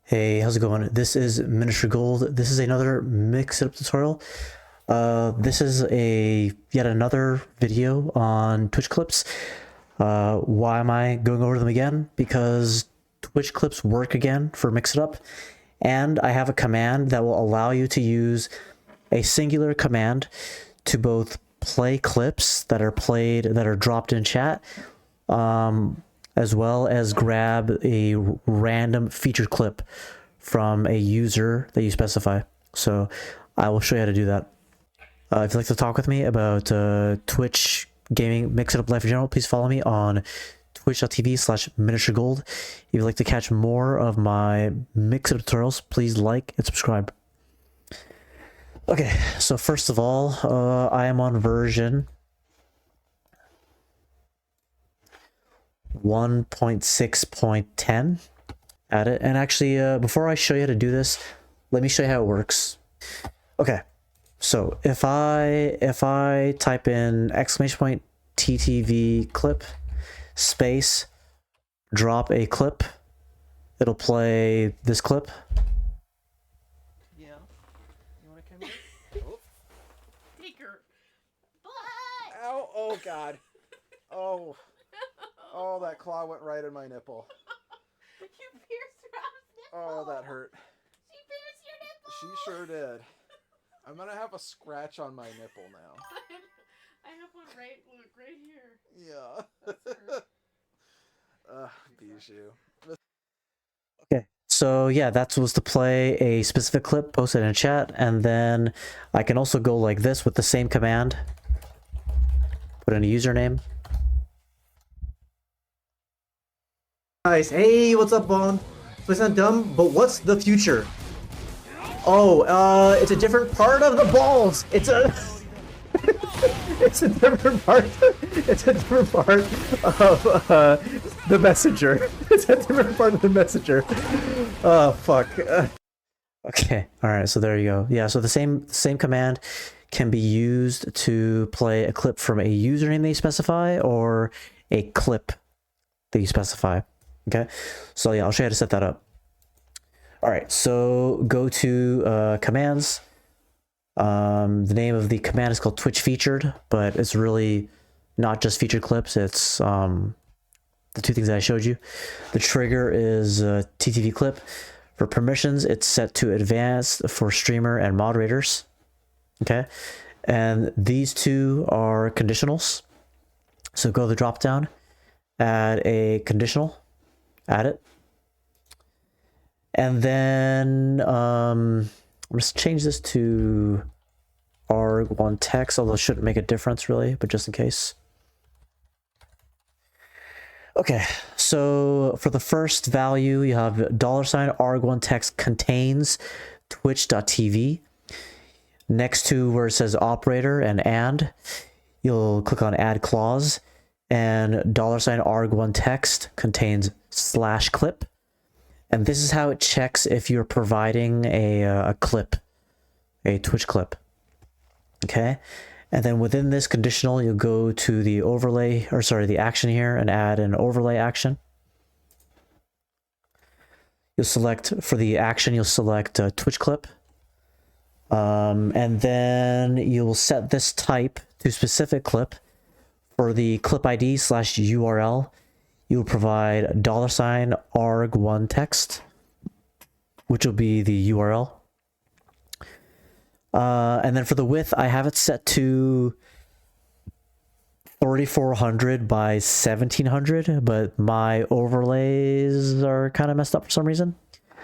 Hey, how's it going? This is Ministry Gold. This is another mix-it-up tutorial. This is yet another video on Twitch clips. Why am I going over them again? Because Twitch clips work again for mix-it-up, and I have a command that will allow you to use a singular command to both play clips that are dropped in chat, as well as grab a random featured clip from a user that you specify. So I will show you how to do that. If you'd like to talk with me about Twitch, gaming, mix-it-up life in general, please follow me on twitch.tv/miniaturegold. If you'd like to catch more of my mix-it-up tutorials, please like and subscribe. Okay, so first of all, I am on version 1.6.10 at it. And actually, before I show you how to do this, let me show you how it works. Okay, so if I type in !TTV clip space drop a clip, it'll play this clip. Yeah. You want to come here? Oh. Take her butt. Ow! Oh God! Oh! Oh, that claw went right in my nipple. You pierced Rob's nipple. Oh, that hurt. She pierced your nipple. She sure did. I'm gonna have a scratch on my nipple now. I have one right here. Yeah. Bijou. Okay, so yeah, that was to play a specific clip posted in chat, and then I can also go like this with the same command. Put in a username. Guys, hey, what's up, Bond? So it's not dumb, but what's the future? Oh, it's a different part of the balls. It's a, it's a different part. It's a different part of the messenger. It's a different part of the messenger. Oh fuck. Okay, all right, so there you go. Yeah, so the same command can be used to play a clip from a username that you specify or a clip that you specify. Okay, so yeah, I'll show you how to set that up. All right, so go to commands. The name of the command is called Twitch featured, but it's really not just featured clips. It's the two things that I showed you. The trigger is TTV clip. For permissions, it's set to advanced for streamer and moderators. Okay, and these two are conditionals. So go to the drop down, add a conditional. Add it, and then let's change this to arg1 text, although it shouldn't make a difference really, but just in case. Okay, so for the first value, you have $arg1 text contains twitch.tv. Next to where it says operator and, you'll click on add clause, and $arg1 text contains /clip, and this is how it checks if you're providing a clip, a Twitch clip. Okay, and then within this conditional, you'll go to the overlay, or sorry, the action here, and add an overlay action. You'll select, for the action, you'll select Twitch clip, and then you'll set this type to specific clip. For the clip ID /URL, you'll provide $arg1 text, which will be the URL. And then for the width, I have it set to 3400 by 1700, but my overlays are kind of messed up for some reason.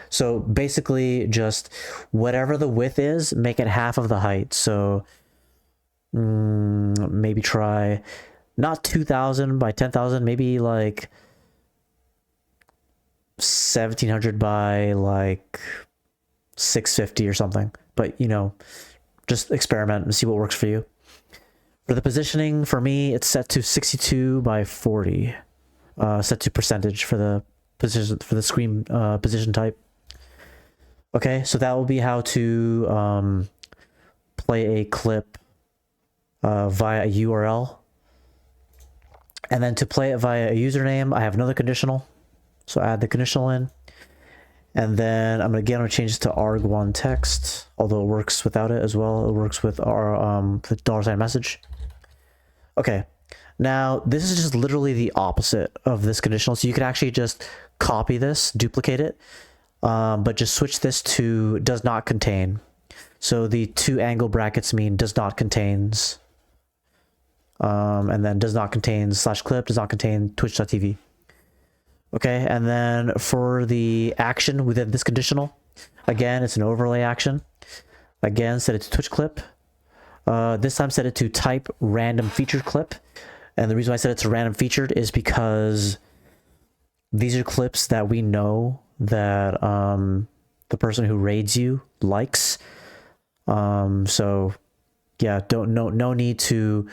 So basically, just whatever the width is, make it half of the height. So maybe try not 2000 by 10,000, maybe like 1700 by like 650 or something. But, you know, just experiment and see what works for you. For the positioning, for me, it's set to 62 by 40. Set to percentage for the position, for the screen position type. Okay, so that will be how to play a clip via a URL. And then to play it via a username, I have another conditional. So add the conditional in. And then I'm gonna change this to arg1 text, although it works without it as well. It works with our the $ message. Okay, now this is just literally the opposite of this conditional. So you could actually just copy this, duplicate it, but just switch this to does not contain. So the 2 angle brackets mean does not contains, and then does not contain /clip, does not contain twitch.tv. Okay, and then for the action within this conditional, again, it's an overlay action. Again, set it to Twitch clip. This time set it to type random featured clip. And the reason why I set it to random featured is because these are clips that we know that the person who raids you likes. So yeah, no need to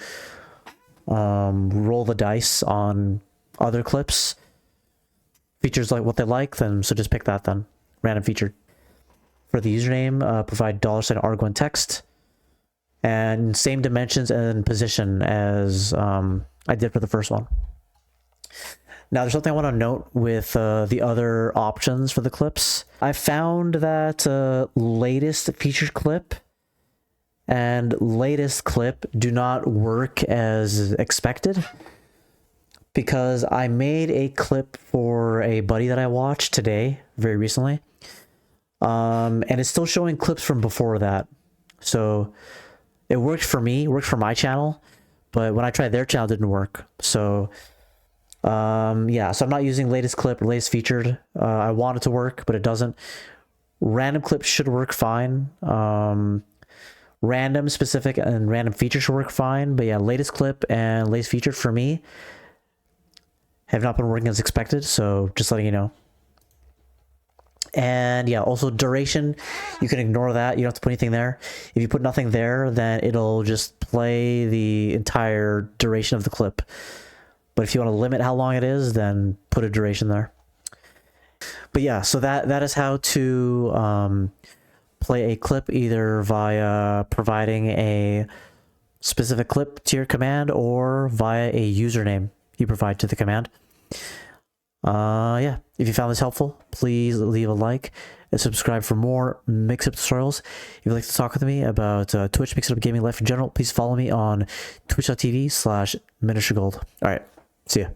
roll the dice on other clips. Features like what they like, then so just pick that then. Random featured. For the username, provide $arg1 text. And same dimensions and position as I did for the first one. Now there's something I want to note with the other options for the clips. I found that latest featured clip and latest clip do not work as expected. Because I made a clip for a buddy that I watched today, very recently. And it's still showing clips from before that. So it worked for me, worked for my channel, but when I tried their channel, it didn't work. So yeah, so I'm not using latest clip or latest featured. I want it to work, but it doesn't. Random clips should work fine. Random, specific, and random feature should work fine. But yeah, latest clip and latest featured for me have not been working as expected, so just letting you know. And yeah, also duration, you can ignore that. You don't have to put anything there. If you put nothing there, then it'll just play the entire duration of the clip. But if you want to limit how long it is, then put a duration there. But yeah, so that is how to play a clip either via providing a specific clip to your command or via a username you provide to the command. Yeah, if you found this helpful, please leave a like and subscribe for more mix-up tutorials. If you'd like to talk with me about Twitch, mix-up gaming, life in general, please follow me on twitch.tv/miniaturegold. All right, see ya.